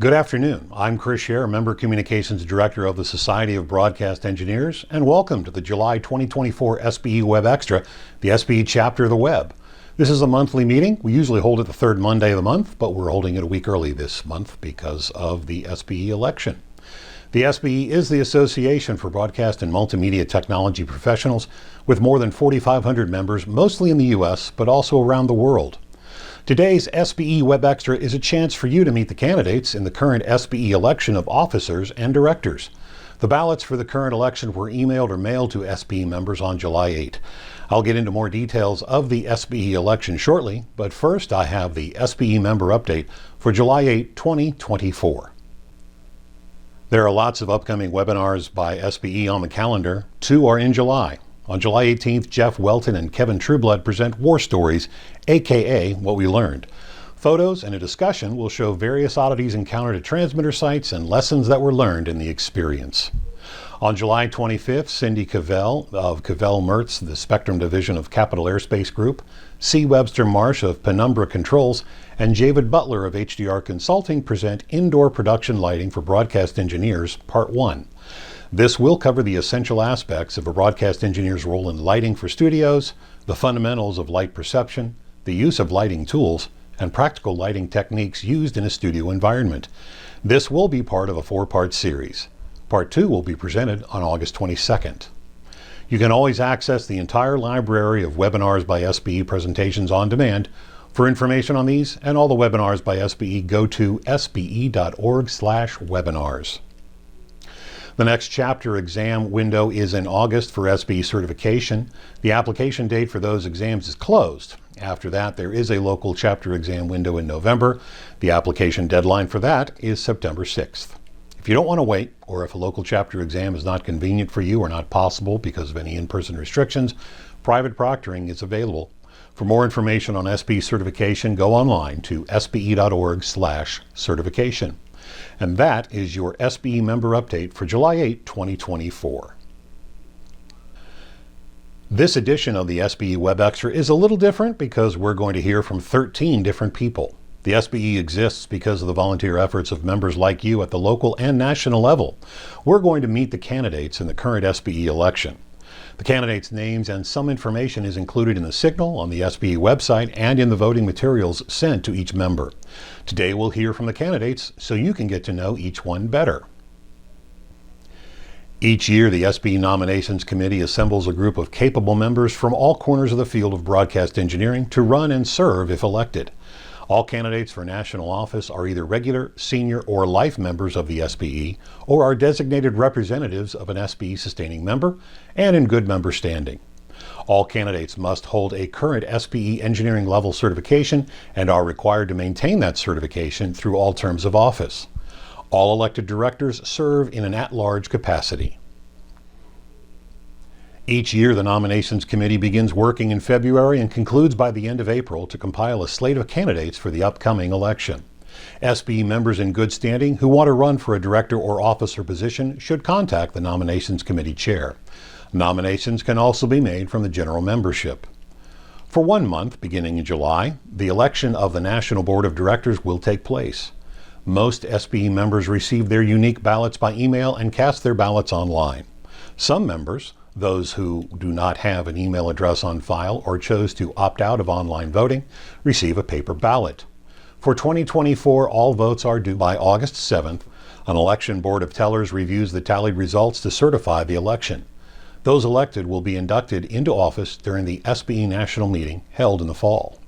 Good afternoon. I'm Chris Scher, Member Communications Director of the Society of Broadcast Engineers, and welcome to the July 2024 SBE WEBxtra, the SBE chapter of the web. This is a monthly meeting. We usually hold it the third Monday of the month, but we're holding it a week early this month because of the SBE election. The SBE is the Association for Broadcast and Multimedia Technology Professionals, with more than 4,500 members, mostly in the U.S., but also around the world. Today's SBE WEBxtra is a chance for you to meet the candidates in the current SBE election of officers and directors. The ballots for the current election were emailed or mailed to SBE members on July 8. I'll get into more details of the SBE election shortly, but first I have the SBE member update for July 8, 2024. There are lots of upcoming webinars by SBE on the calendar. 2 are in July. On July 18th, Jeff Welton and Kevin Trueblood present War Stories, aka What We Learned. Photos and a discussion will show various oddities encountered at transmitter sites and lessons that were learned in the experience. On July 25th, Cindy Cavell of Cavell Mertz, the Spectrum Division of Capital Airspace Group, C. Webster Marsh of Penumbra Controls, and Javid Butler of HDR Consulting present Indoor Production Lighting for Broadcast Engineers, Part 1. This will cover the essential aspects of a broadcast engineer's role in lighting for studios, the fundamentals of light perception, the use of lighting tools, and practical lighting techniques used in a studio environment. This will be part of a 4-part series. Part 2 will be presented on August 22nd. You can always access the entire library of webinars by SBE presentations on demand. For information on these and all the webinars by SBE, go to sbe.org/webinars. The next chapter exam window is in August for SBE certification. The application date for those exams is closed. After that, there is a local chapter exam window in November. The application deadline for that is September 6th. If you don't want to wait, or if a local chapter exam is not convenient for you or not possible because of any in-person restrictions, private proctoring is available. For more information on SBE certification, go online to sbe.org/certification. And that is your SBE member update for July 8, 2024. This edition of the SBE WEBxtra is a little different because we're going to hear from 13 different people. The SBE exists because of the volunteer efforts of members like you at the local and national level. We're going to meet the candidates in the current SBE election. The candidates' names and some information is included in the signal on the SBE website and in the voting materials sent to each member. Today we'll hear from the candidates so you can get to know each one better. Each year, the SBE Nominations Committee assembles a group of capable members from all corners of the field of broadcast engineering to run and serve if elected. All candidates for national office are either regular, senior, or life members of the SBE, or are designated representatives of an SBE sustaining member and in good member standing. All candidates must hold a current SBE engineering level certification and are required to maintain that certification through all terms of office. All elected directors serve in an at-large capacity. Each year, the Nominations Committee begins working in February and concludes by the end of April to compile a slate of candidates for the upcoming election. SBE members in good standing who want to run for a director or officer position should contact the Nominations Committee chair. Nominations can also be made from the general membership. For 1 month, beginning in July, the election of the National Board of Directors will take place. Most SBE members receive their unique ballots by email and cast their ballots online. Some members, those who do not have an email address on file or chose to opt out of online voting, receive a paper ballot. For 2024, all votes are due by August 7th. An election board of tellers reviews the tallied results to certify the election. Those elected will be inducted into office during the SBE National Meeting held in the fall.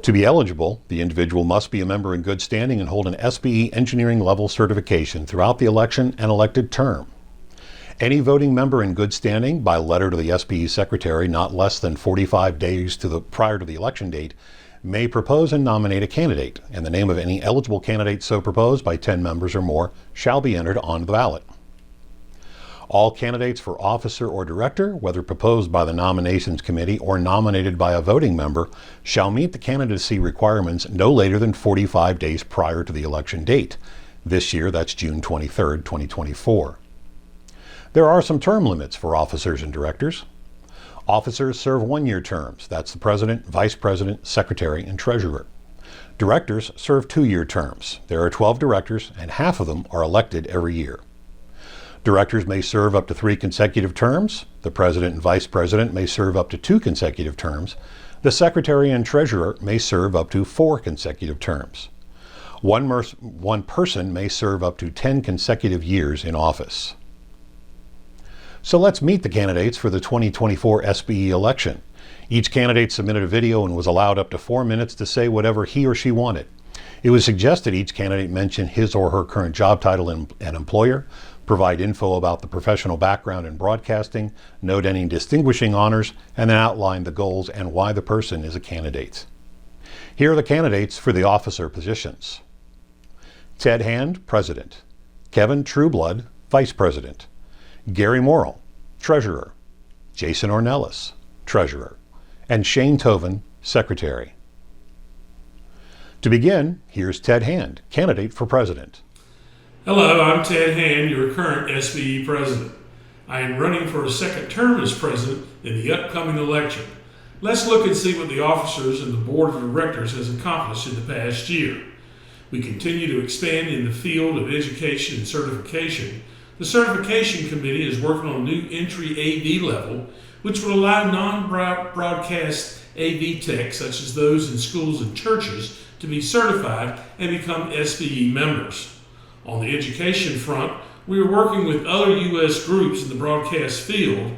To be eligible, the individual must be a member in good standing and hold an SBE engineering level certification throughout the election and elected term. Any voting member in good standing, by letter to the SBE Secretary not less than 45 days prior to the election date, may propose and nominate a candidate, and the name of any eligible candidate so proposed by 10 members or more shall be entered on the ballot. All candidates for officer or director, whether proposed by the Nominations Committee or nominated by a voting member, shall meet the candidacy requirements no later than 45 days prior to the election date. This year, that's June 23, 2024. There are some term limits for officers and directors. Officers serve 1-year terms. That's the president, vice president, secretary, and treasurer. Directors serve 2-year terms. There are 12 directors, and half of them are elected every year. Directors may serve up to 3 consecutive terms. The president and vice president may serve up to 2 consecutive terms. The secretary and treasurer may serve up to 4 consecutive terms. One person may serve up to 10 consecutive years in office. So let's meet the candidates for the 2024 SBE election. Each candidate submitted a video and was allowed up to 4 minutes to say whatever he or she wanted. It was suggested each candidate mention his or her current job title and employer, provide info about the professional background in broadcasting, note any distinguishing honors, and then outline the goals and why the person is a candidate. Here are the candidates for the officer positions. Ted Hand, President. Kevin Trueblood, Vice President. Gary Morrill, Treasurer. Jason Ornelas, Treasurer. And Shane Toven, Secretary. To begin, here's Ted Hand, candidate for President. Hello, I'm Ted Hand, your current SBE President. I am running for a second term as President in the upcoming election. Let's look and see what the officers and the Board of Directors has accomplished in the past year. We continue to expand in the field of education and certification. The Certification Committee is working on a new entry AV level, which will allow non-broadcast AV techs, such as those in schools and churches, to be certified and become SBE members. On the education front, we are working with other U.S. groups in the broadcast field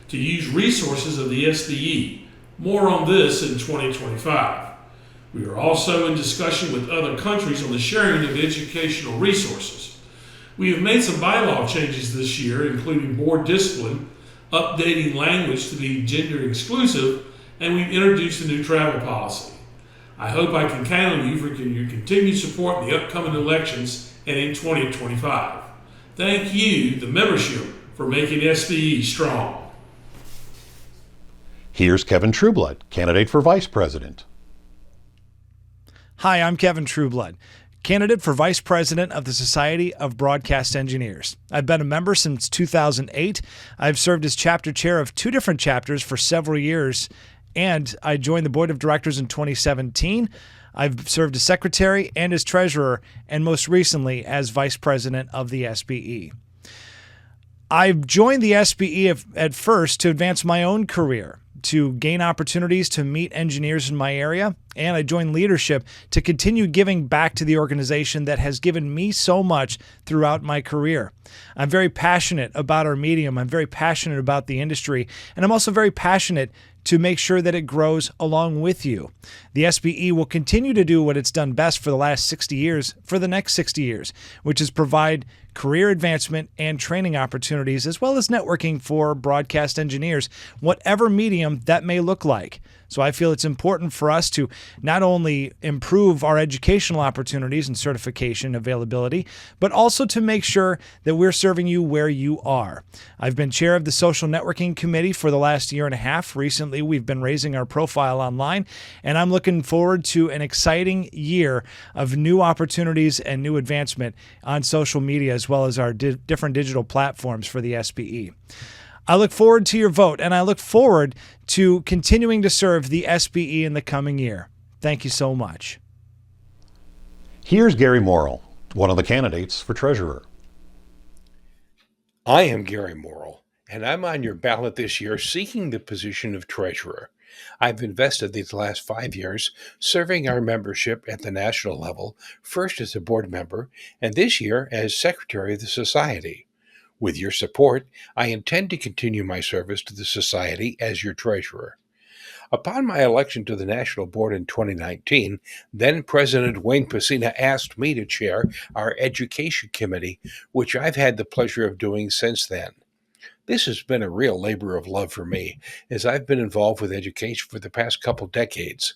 to use resources of the SBE. More on this in 2025. We are also in discussion with other countries on the sharing of educational resources. We have made some bylaw changes this year, including board discipline, updating language to be gender exclusive, and we've introduced a new travel policy. I hope I can count on you for your continued support in the upcoming elections and in 2025. Thank you, the membership, for making SBE strong. Here's Kevin Trueblood, candidate for Vice President. Hi, I'm Kevin Trueblood, candidate for Vice President of the Society of Broadcast Engineers. I've been a member since 2008. I've served as chapter chair of 2 different chapters for several years, and I joined the board of directors in 2017. I've served as secretary and as treasurer, and most recently as vice president of the SBE. I joined the SBE at first to advance my own career, to gain opportunities to meet engineers in my area, and I joined leadership to continue giving back to the organization that has given me so much throughout my career. I'm very passionate about our medium. I'm very passionate about the industry, and I'm also very passionate to make sure that it grows along with you. The SBE will continue to do what it's done best for the last 60 years for the next 60 years, which is provide career advancement and training opportunities, as well as networking for broadcast engineers, whatever medium that may look like. So I feel it's important for us to not only improve our educational opportunities and certification availability, but also to make sure that we're serving you where you are. I've been chair of the social networking committee for the last year and a half. Recently, we've been raising our profile online, and I'm looking forward to an exciting year of new opportunities and new advancement on social media, as well as our different digital platforms for the SBE. I look forward to your vote, and I look forward to continuing to serve the SBE in the coming year. Thank you so much. Here's Gary Morrill, one of the candidates for treasurer. I am Gary Morrill, and I'm on your ballot this year seeking the position of treasurer. I've invested these last 5 years serving our membership at the national level, first as a board member, and this year as secretary of the society. With your support, I intend to continue my service to the Society as your treasurer. Upon my election to the National Board in 2019, then President Wayne Pesina asked me to chair our Education Committee, which I've had the pleasure of doing since then. This has been a real labor of love for me, as I've been involved with education for the past couple decades.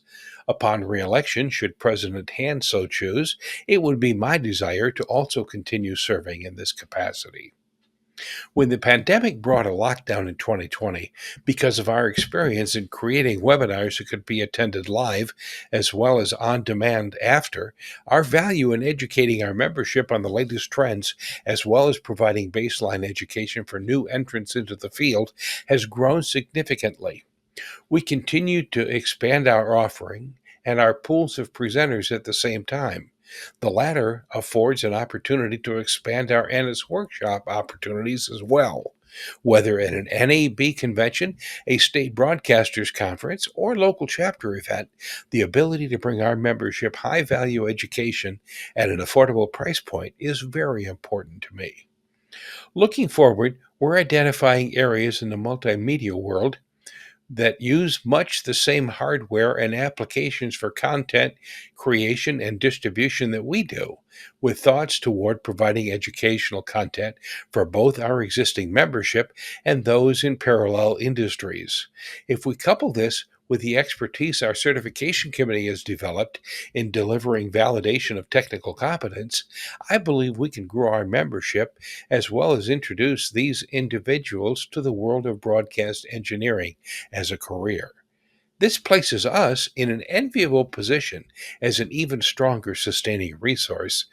Upon re-election, should President Hand so choose, it would be my desire to also continue serving in this capacity. When the pandemic brought a lockdown in 2020, because of our experience in creating webinars that could be attended live as well as on demand after, our value in educating our membership on the latest trends, as well as providing baseline education for new entrants into the field, has grown significantly. We continue to expand our offering and our pools of presenters at the same time. The latter affords an opportunity to expand our Ennis workshop opportunities as well. Whether at an NAB convention, a state broadcasters conference, or local chapter event, the ability to bring our membership high value education at an affordable price point is very important to me. Looking forward, we're identifying areas in the multimedia world that use much the same hardware and applications for content creation and distribution that we do, with thoughts toward providing educational content for both our existing membership and those in parallel industries. If we couple this with the expertise our certification committee has developed in delivering validation of technical competence, I believe we can grow our membership as well as introduce these individuals to the world of broadcast engineering as a career. This places us in an enviable position as an even stronger sustaining resource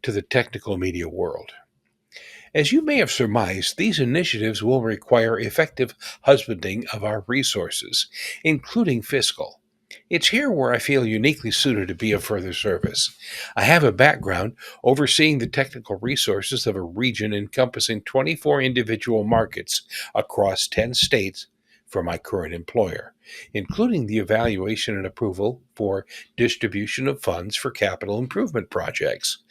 to the technical media world. As you may have surmised, these initiatives will require effective husbanding of our resources, including fiscal. It's here where I feel uniquely suited to be of further service. I have a background overseeing the technical resources of a region encompassing 24 individual markets across 10 states for my current employer, including the evaluation and approval for distribution of funds for capital improvement projects.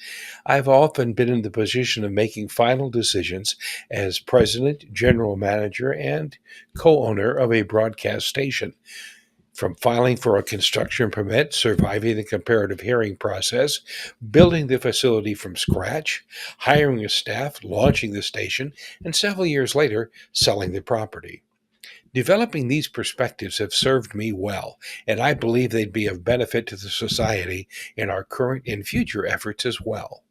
I've often been in the position of making final decisions as president, general manager, and co-owner of a broadcast station. From filing for a construction permit, surviving the comparative hearing process, building the facility from scratch, hiring a staff, launching the station, and several years later, selling the property. Developing these perspectives have served me well, and I believe they'd be of benefit to the society in our current and future efforts as well.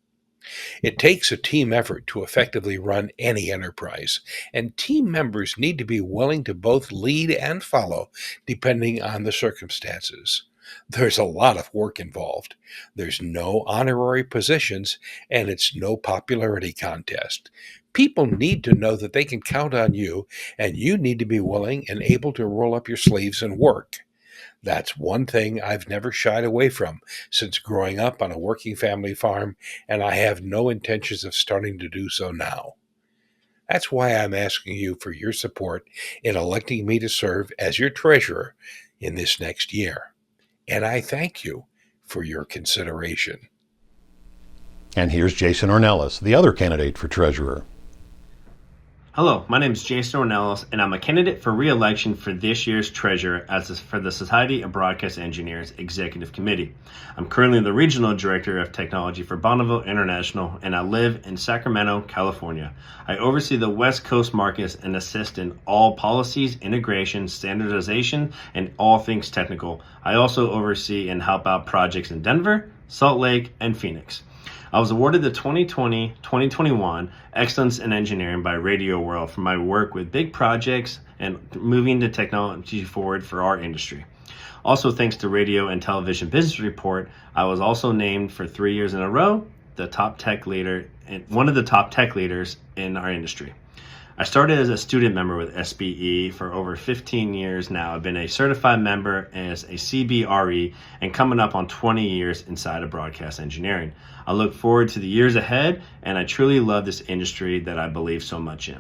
It takes a team effort to effectively run any enterprise, and team members need to be willing to both lead and follow, depending on the circumstances. There's a lot of work involved. There's no honorary positions, and it's no popularity contest. People need to know that they can count on you, and you need to be willing and able to roll up your sleeves and work. That's one thing I've never shied away from since growing up on a working family farm, and I have no intentions of starting to do so now. That's why I'm asking you for your support in electing me to serve as your treasurer in this next year. And I thank you for your consideration. And here's Jason Ornelas, the other candidate for treasurer. Hello, my name is Jason Ornelas, and I'm a candidate for re-election for this year's treasurer for the Society of Broadcast Engineers Executive Committee. I'm currently the Regional Director of Technology for Bonneville International, and I live in Sacramento, California. I oversee the West Coast markets and assist in all policies, integration, standardization, and all things technical. I also oversee and help out projects in Denver, Salt Lake, and Phoenix. I was awarded the 2020-2021 Excellence in Engineering by Radio World for my work with big projects and moving the technology forward for our industry. Also, thanks to Radio and Television Business Report, I was also named for 3 years in a row the top tech leader and one of the top tech leaders in our industry. I started as a student member with SBE for over 15 years now. I've been a certified member as a CBRE and coming up on 20 years inside of broadcast engineering. I look forward to the years ahead, and I truly love this industry that I believe so much in.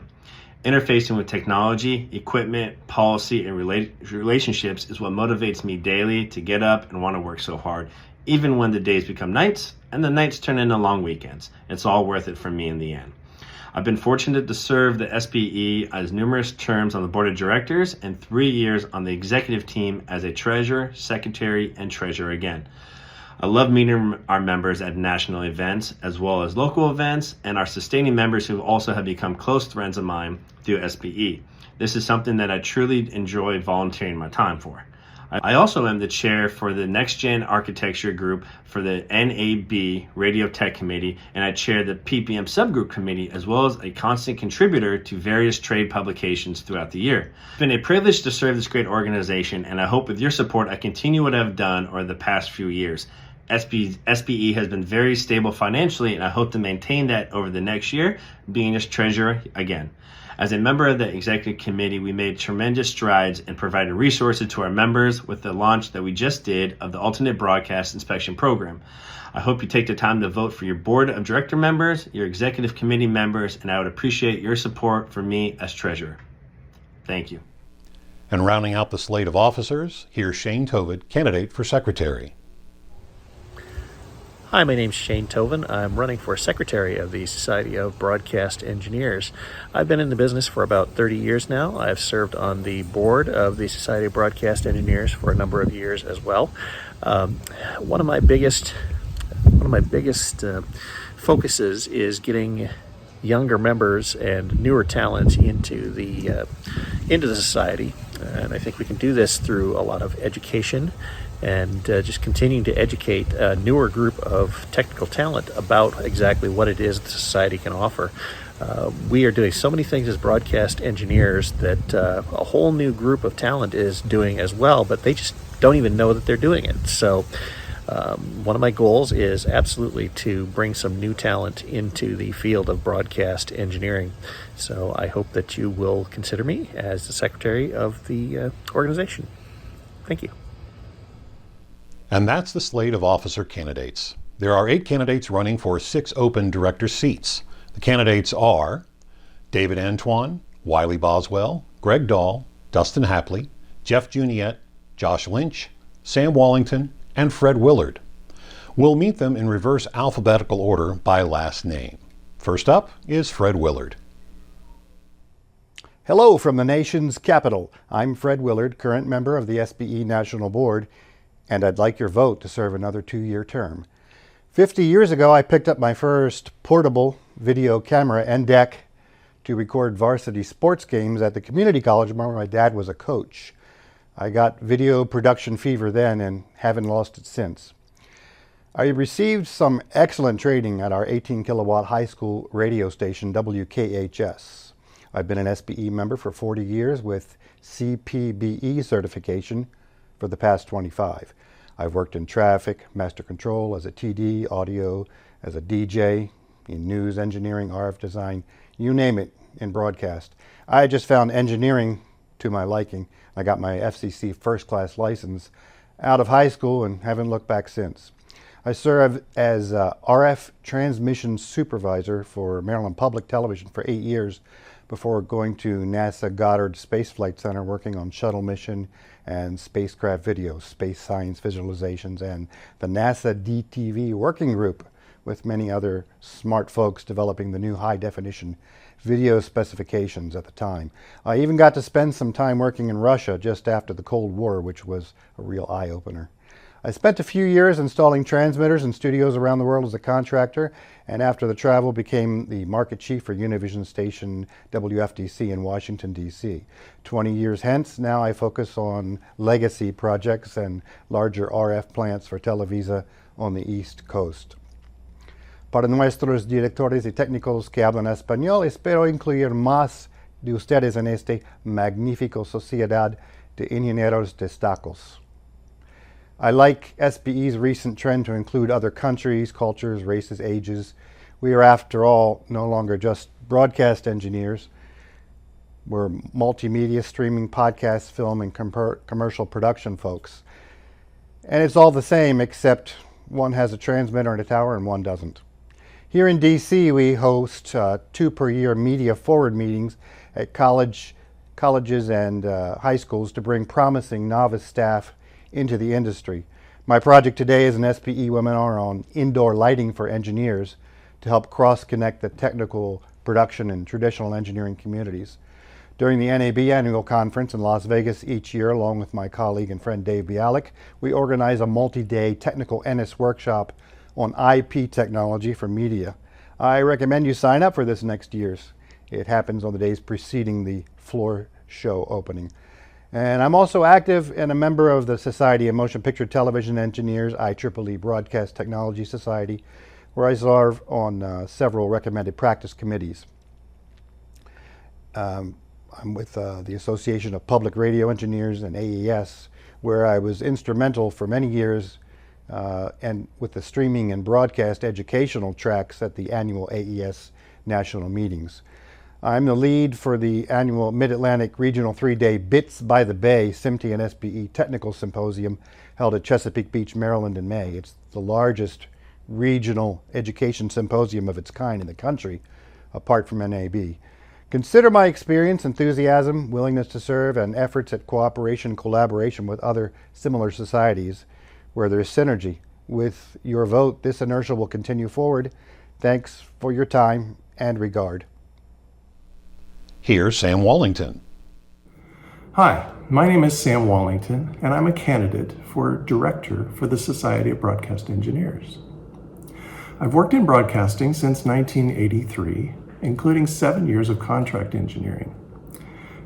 Interfacing with technology, equipment, policy, and relationships is what motivates me daily to get up and want to work so hard, even when the days become nights and the nights turn into long weekends. It's all worth it for me in the end. I've been fortunate to serve the SBE as numerous terms on the board of directors and 3 years on the executive team as a treasurer, secretary, and treasurer again. I love meeting our members at national events as well as local events, and our sustaining members who also have become close friends of mine through SBE. This is something that I truly enjoy volunteering my time for. I also am the chair for the Next Gen Architecture Group for the NAB Radio Tech Committee, and I chair the PPM Subgroup Committee, as well as a constant contributor to various trade publications throughout the year. It's been a privilege to serve this great organization, and I hope with your support I continue what I've done over the past few years. SBE has been very stable financially, and I hope to maintain that over the next year, being its treasurer again. As a member of the executive committee, we made tremendous strides and provided resources to our members with the launch that we just did of the Alternate Broadcast Inspection Program. I hope you take the time to vote for your board of director members, your executive committee members, and I would appreciate your support for me as treasurer. Thank you. And rounding out the slate of officers, here's Shane Tovid, candidate for secretary. Hi, my name's Shane Tovin. I'm running for secretary of the Society of Broadcast Engineers. I've been in the business for about 30 years now. I've served on the board of the Society of Broadcast Engineers for a number of years as well. One of my biggest focuses is getting younger members and newer talent into the society, and I think we can do this through a lot of education and just continuing to educate a newer group of technical talent about exactly what it is the society can offer. We are doing so many things as broadcast engineers that a whole new group of talent is doing as well, but they just don't even know that they're doing it. So one of my goals is absolutely to bring some new talent into the field of broadcast engineering. So I hope that you will consider me as the secretary of the organization. Thank you. And that's the slate of officer candidates. There are 8 candidates running for 6 open director seats. The candidates are David Antoine, Wiley Boswell, Greg Dahl, Dustin Hapley, Jeff Juniette, Josh Lynch, Sam Wallington, and Fred Willard. We'll meet them in reverse alphabetical order by last name. First up is Fred Willard. Hello from the nation's capital. I'm Fred Willard, current member of the SBE National Board, and I'd like your vote to serve another 2-year term. 50 years ago, I picked up my first portable video camera and deck to record varsity sports games at the community college where my dad was a coach. I got video production fever then and haven't lost it since. I received some excellent training at our 18 kilowatt high school radio station, WKHS. I've been an SBE member for 40 years with CPBE certification for the past 25. I've worked in traffic, master control, as a TD, audio, as a DJ, in news, engineering, RF design, you name it, in broadcast. I just found engineering to my liking. I got my FCC first class license out of high school and haven't looked back since. I served as RF transmission supervisor for Maryland Public Television for 8 years before going to NASA Goddard Space Flight Center working on shuttle mission and spacecraft videos, space science visualizations, and the NASA DTV working group with many other smart folks developing the new high-definition video specifications at the time. I even got to spend some time working in Russia just after the Cold War, which was a real eye-opener. I spent a few years installing transmitters in studios around the world as a contractor, and after the travel became the market chief for Univision station WFDC in Washington, D.C. 20 years hence, now I focus on legacy projects and larger RF plants for Televisa on the East Coast. Para nuestros directores y técnicos que hablan español, espero incluir más de ustedes en esta magnífica sociedad de ingenieros destacados. I like SBE's recent trend to include other countries, cultures, races, ages. We are, after all, no longer just broadcast engineers. We're multimedia, streaming, podcast, film, and commercial production folks. And it's all the same, except one has a transmitter and a tower and one doesn't. Here in DC, we host 2 per year media forward meetings at colleges and high schools to bring promising novice staff into the industry. My project today is an SBE webinar on indoor lighting for engineers to help cross-connect the technical production and traditional engineering communities. During the NAB annual conference in Las Vegas each year, along with my colleague and friend Dave Bialik, we organize a multi-day technical Ennis workshop on IP technology for media. I recommend you sign up for this next year's. It happens on the days preceding the floor show opening. And I'm also active and a member of the Society of Motion Picture Television Engineers, IEEE Broadcast Technology Society, where I serve on several recommended practice committees. I'm with the Association of Public Radio Engineers and AES, where I was instrumental for many years and with the streaming and broadcast educational tracks at the annual AES national meetings. I'm the lead for the annual Mid-Atlantic Regional 3-Day Bits by the Bay SMT and SBE Technical Symposium held at Chesapeake Beach, Maryland in May. It's the largest regional education symposium of its kind in the country, apart from NAB. Consider my experience, enthusiasm, willingness to serve, and efforts at cooperation and collaboration with other similar societies where there's synergy. With your vote, this inertia will continue forward. Thanks for your time and regard. Here's Sam Wallington. Hi, my name is Sam Wallington, and I'm a candidate for Director for the Society of Broadcast Engineers. I've worked in broadcasting since 1983, including 7 years of contract engineering.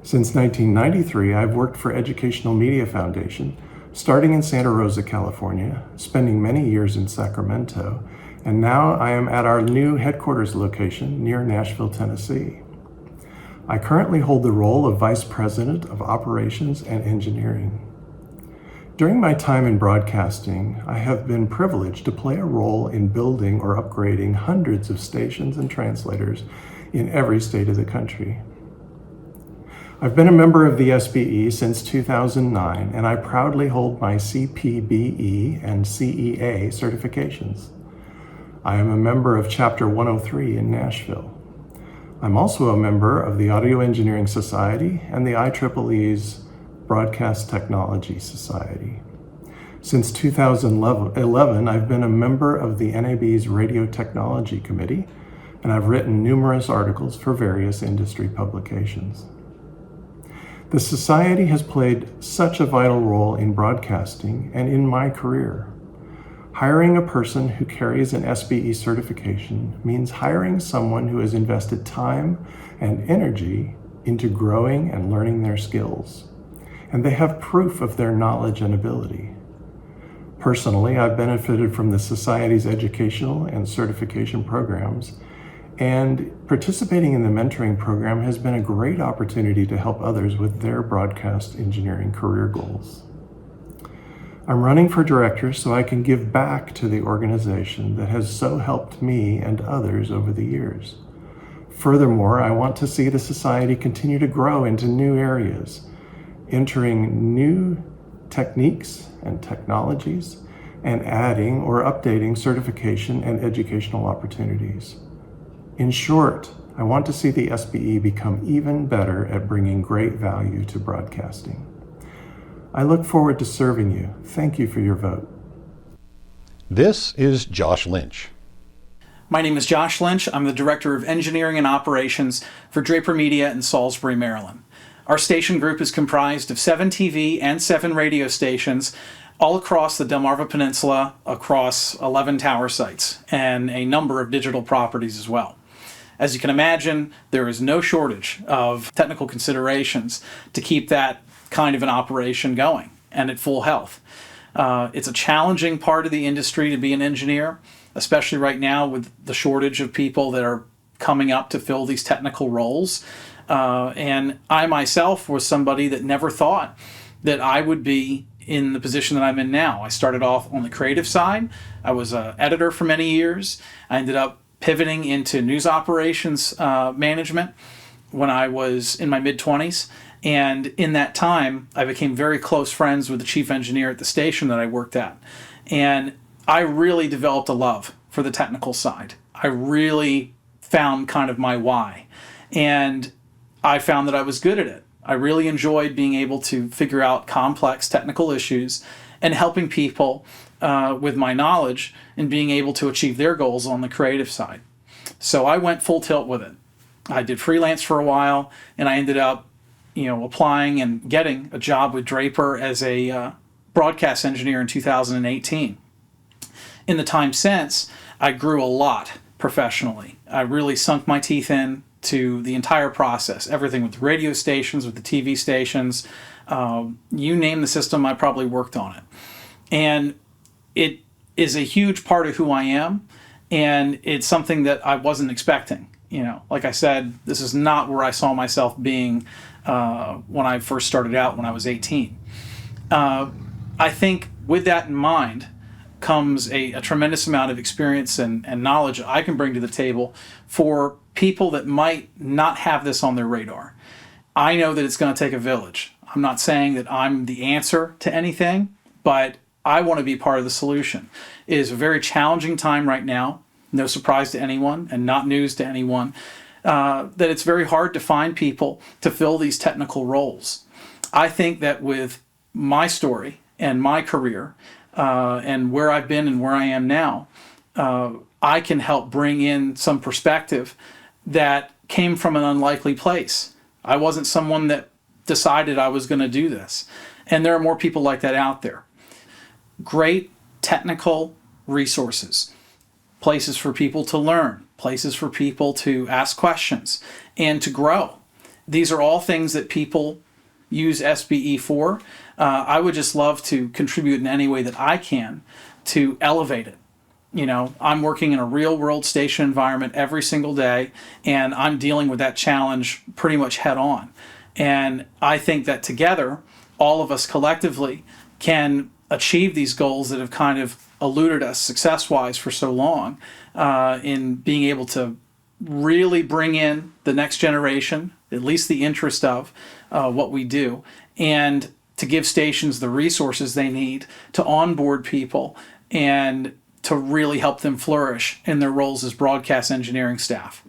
Since 1993, I've worked for Educational Media Foundation, starting in Santa Rosa, California, spending many years in Sacramento, and now I am at our new headquarters location near Nashville, Tennessee. I currently hold the role of Vice President of Operations and Engineering. During my time in broadcasting, I have been privileged to play a role in building or upgrading hundreds of stations and translators in every state of the country. I've been a member of the SBE since 2009, and I proudly hold my CPBE and CEA certifications. I am a member of Chapter 103 in Nashville. I'm also a member of the Audio Engineering Society and the IEEE's Broadcast Technology Society. Since 2011, I've been a member of the NAB's Radio Technology Committee, and I've written numerous articles for various industry publications. The Society has played such a vital role in broadcasting and in my career. Hiring a person who carries an SBE certification means hiring someone who has invested time and energy into growing and learning their skills, and they have proof of their knowledge and ability. Personally, I've benefited from the Society's educational and certification programs, and participating in the mentoring program has been a great opportunity to help others with their broadcast engineering career goals. I'm running for director so I can give back to the organization that has so helped me and others over the years. Furthermore, I want to see the Society continue to grow into new areas, entering new techniques and technologies, and adding or updating certification and educational opportunities. In short, I want to see the SBE become even better at bringing great value to broadcasting. I look forward to serving you. Thank you for your vote. This is Josh Lynch. My name is Josh Lynch. I'm the Director of Engineering and Operations for Draper Media in Salisbury, Maryland. Our station group is comprised of 7 TV and 7 radio stations all across the Delmarva Peninsula, across 11 tower sites, and a number of digital properties as well. As you can imagine, there is no shortage of technical considerations to keep that kind of an operation going and at full health. It's a challenging part of the industry to be an engineer, especially right now with the shortage of people that are coming up to fill these technical roles. And I myself was somebody that never thought that I would be in the position that I'm in now. I started off on the creative side. I was an editor for many years. I ended up pivoting into news operations management when I was in my mid-20s. And in that time, I became very close friends with the chief engineer at the station that I worked at. And I really developed a love for the technical side. I really found kind of my why. And I found that I was good at it. I really enjoyed being able to figure out complex technical issues and helping people with my knowledge and being able to achieve their goals on the creative side. So I went full tilt with it. I did freelance for a while, and I ended up applying and getting a job with Draper as a broadcast engineer in 2018. In the time since, I grew a lot professionally. I really sunk my teeth in to the entire process, everything with the radio stations, with the TV stations, you name the system, I probably worked on it. And it is a huge part of who I am, and it's something that I wasn't expecting. Like I said, this is not where I saw myself being when I first started out when I was 18. I think with that in mind comes a tremendous amount of experience and knowledge I can bring to the table for people that might not have this on their radar. I know that it's going to take a village. I'm not saying that I'm the answer to anything, but I want to be part of the solution. It is a very challenging time right now, no surprise to anyone and not news to anyone, that it's very hard to find people to fill these technical roles. I think that with my story and my career and where I've been and where I am now, I can help bring in some perspective that came from an unlikely place. I wasn't someone that decided I was going to do this. And there are more people like that out there. Great technical resources, places for people to learn, places for people to ask questions and to grow. These are all things that people use SBE for. I would just love to contribute in any way that I can to elevate it. You know, I'm working in a real world station environment every single day, and I'm dealing with that challenge pretty much head on. And I think that together, all of us collectively can achieve these goals that have kind of eluded us success-wise for so long, in being able to really bring in the next generation, at least the interest of what we do, and to give stations the resources they need to onboard people and to really help them flourish in their roles as broadcast engineering staff.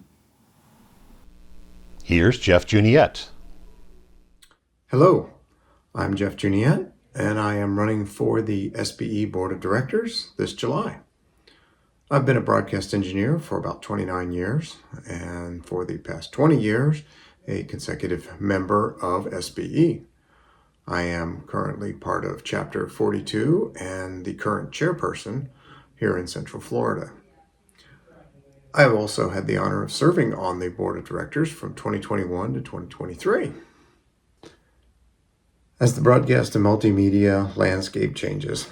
Here's Jeff Juniette. Hello, I'm Jeff Juniette, and I am running for the SBE Board of Directors this July. I've been a broadcast engineer for about 29 years, and for the past 20 years, a consecutive member of SBE. I am currently part of Chapter 42 and the current chairperson here in Central Florida. I have also had the honor of serving on the Board of Directors from 2021 to 2023. As the broadcast and multimedia landscape changes,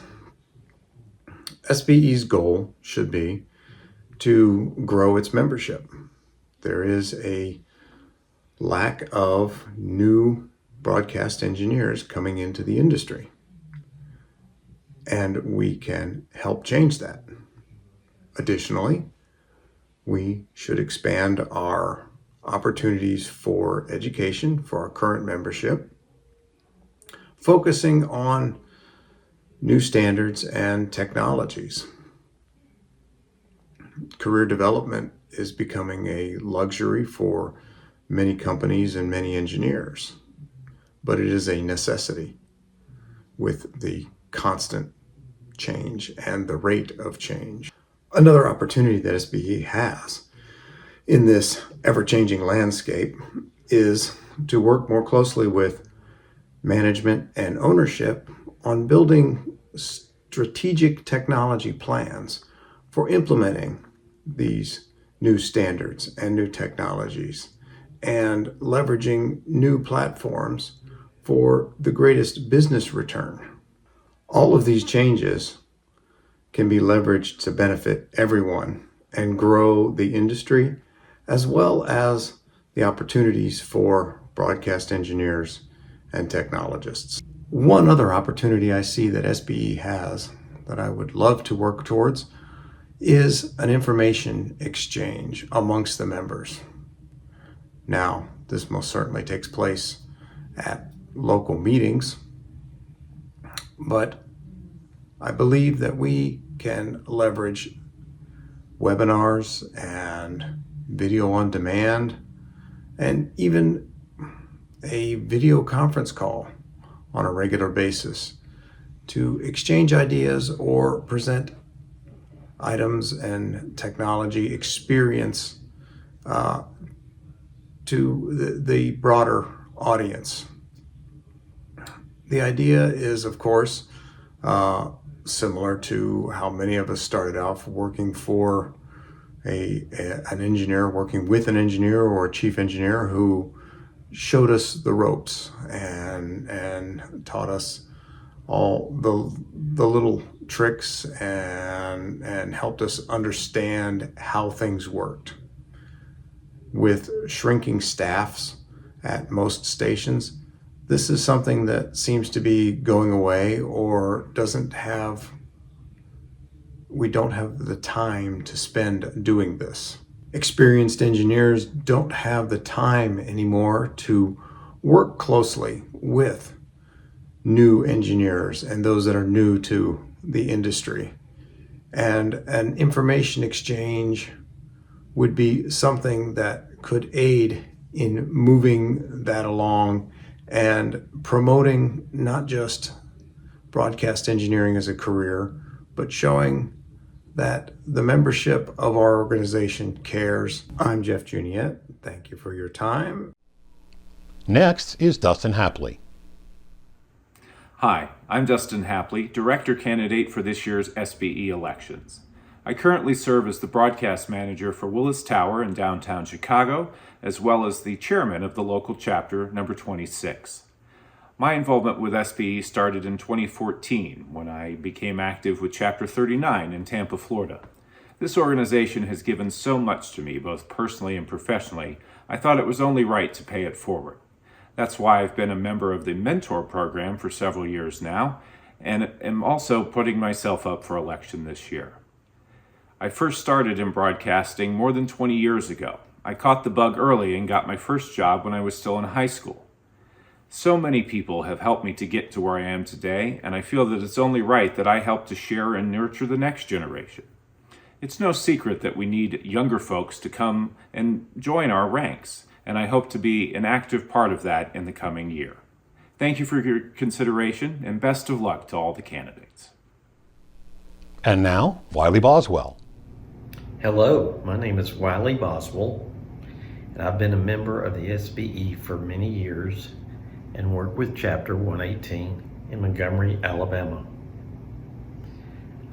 SBE's goal should be to grow its membership. There is a lack of new broadcast engineers coming into the industry, and we can help change that. Additionally, we should expand our opportunities for education for our current membership, focusing on new standards and technologies. Career development is becoming a luxury for many companies and many engineers, but it is a necessity with the constant change and the rate of change. Another opportunity that SBE has in this ever-changing landscape is to work more closely with management and ownership on building strategic technology plans for implementing these new standards and new technologies and leveraging new platforms for the greatest business return. All of these changes can be leveraged to benefit everyone and grow the industry, as well as the opportunities for broadcast engineers and technologists. One other opportunity I see that SBE has that I would love to work towards is an information exchange amongst the members. Now, this most certainly takes place at local meetings, but I believe that we can leverage webinars and video on demand and even a video conference call on a regular basis to exchange ideas or present items and technology experience to the broader audience. The idea is, of course, similar to how many of us started off working for an engineer, working with an engineer or a chief engineer who showed us the ropes and taught us all the little tricks and helped us understand how things worked. With shrinking staffs at most stations, this is something that seems to be going away or doesn't have we don't have the time to spend doing this. Experienced engineers don't have the time anymore to work closely with new engineers and those that are new to the industry. And an information exchange would be something that could aid in moving that along and promoting not just broadcast engineering as a career, but showing that the membership of our organization cares. I'm Jeff Juniette. Thank you for your time. Next is Dustin Hapley. Hi, I'm Dustin Hapley, Director Candidate for this year's SBE elections. I currently serve as the broadcast manager for Willis Tower in downtown Chicago, as well as the chairman of the local chapter, number 26. My involvement with SBE started in 2014 when I became active with Chapter 39 in Tampa, Florida. This organization has given so much to me, both personally and professionally, I thought it was only right to pay it forward. That's why I've been a member of the Mentor program for several years now, and am also putting myself up for election this year. I first started in broadcasting more than 20 years ago. I caught the bug early and got my first job when I was still in high school. So many people have helped me to get to where I am today, and I feel that it's only right that I help to share and nurture the next generation. It's no secret that we need younger folks to come and join our ranks, and I hope to be an active part of that in the coming year. Thank you for your consideration, and best of luck to all the candidates. And now, Wiley Boswell. Hello, my name is Wiley Boswell, and I've been a member of the SBE for many years and work with Chapter 118 in Montgomery, Alabama.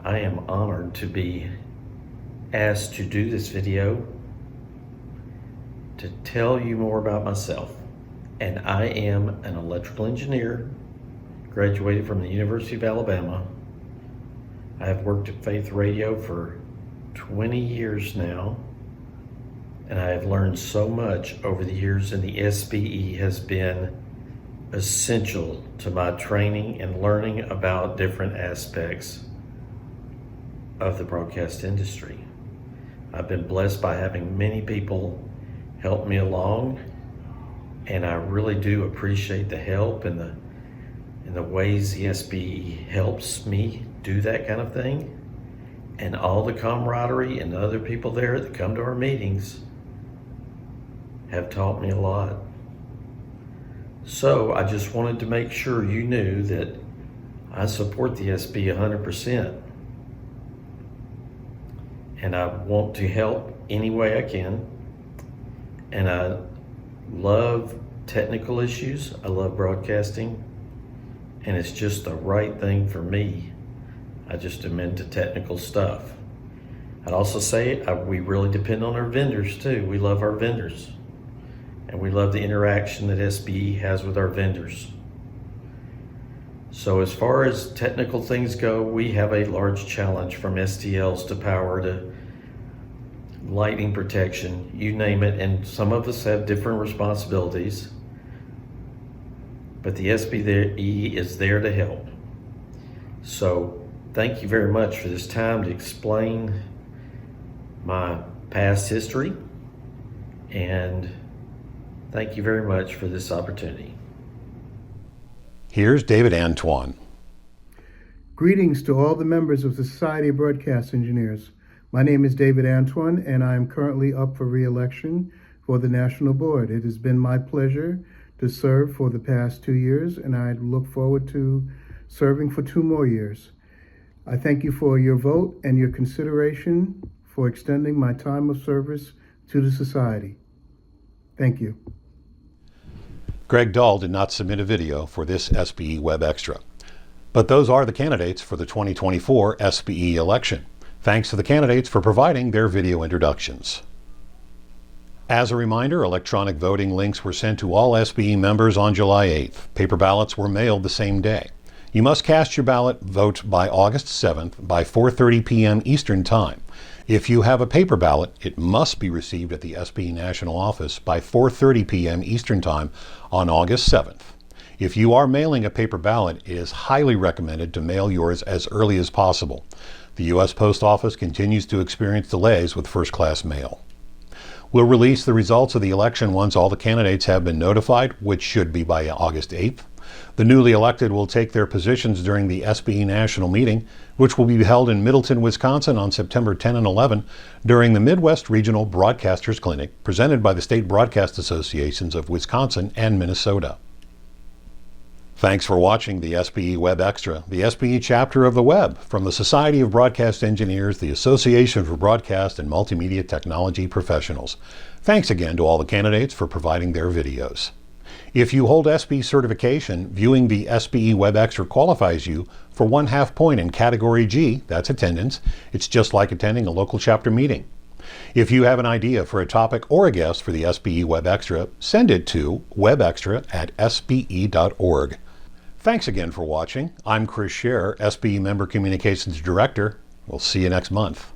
I am honored to be asked to do this video to tell you more about myself. And I am an electrical engineer, graduated from the University of Alabama. I have worked at Faith Radio for 20 years now, and I have learned so much over the years, and the SBE has been essential to my training and learning about different aspects of the broadcast industry. I've been blessed by having many people help me along, and I really do appreciate the help and the ways the SBE helps me do that kind of thing. And all the camaraderie and the other people there that come to our meetings have taught me a lot. So I just wanted to make sure you knew that I support the SB 100%. And I want to help any way I can. And I love technical issues. I love broadcasting. And it's just the right thing for me. I just am into technical stuff. I'd also say we really depend on our vendors too. We love our vendors. And we love the interaction that SBE has with our vendors. So as far as technical things go, we have a large challenge from STLs to power to lightning protection, you name it, and some of us have different responsibilities. But the SBE is there to help. So thank you very much for this time to explain my past history, and thank you very much for this opportunity. Here's David Antoine. Greetings to all the members of the Society of Broadcast Engineers. My name is David Antoine, and I am currently up for re-election for the National Board. It has been my pleasure to serve for the past 2 years, and I look forward to serving for 2 more years. I thank you for your vote and your consideration for extending my time of service to the Society. Thank you. Greg Dahl did not submit a video for this SBE Webxtra. But those are the candidates for the 2024 SBE election. Thanks to the candidates for providing their video introductions. As a reminder, electronic voting links were sent to all SBE members on July 8th. Paper ballots were mailed the same day. You must cast your ballot vote by August 7th by 4:30 p.m. Eastern Time. If you have a paper ballot, it must be received at the SBE National Office by 4:30 p.m. Eastern Time on August 7th. If you are mailing a paper ballot, it is highly recommended to mail yours as early as possible. The U.S. Post Office continues to experience delays with first-class mail. We'll release the results of the election once all the candidates have been notified, which should be by August 8th. The newly elected will take their positions during the SBE National Meeting, which will be held in Middleton, Wisconsin on September 10 and 11 during the Midwest Regional Broadcasters Clinic presented by the State Broadcast Associations of Wisconsin and Minnesota. Thanks for watching the SBE WEBxtra, the SBE chapter of the web from the Society of Broadcast Engineers, the Association for Broadcast and Multimedia Technology Professionals. Thanks again to all the candidates for providing their videos. If you hold SBE certification, viewing the SBE WEBxtra qualifies you for 1/2 point in Category G, that's attendance. It's just like attending a local chapter meeting. If you have an idea for a topic or a guest for the SBE WEBxtra, send it to webextra@sbe.org. Thanks again for watching. I'm Chris Scher, SBE Member Communications Director. We'll see you next month.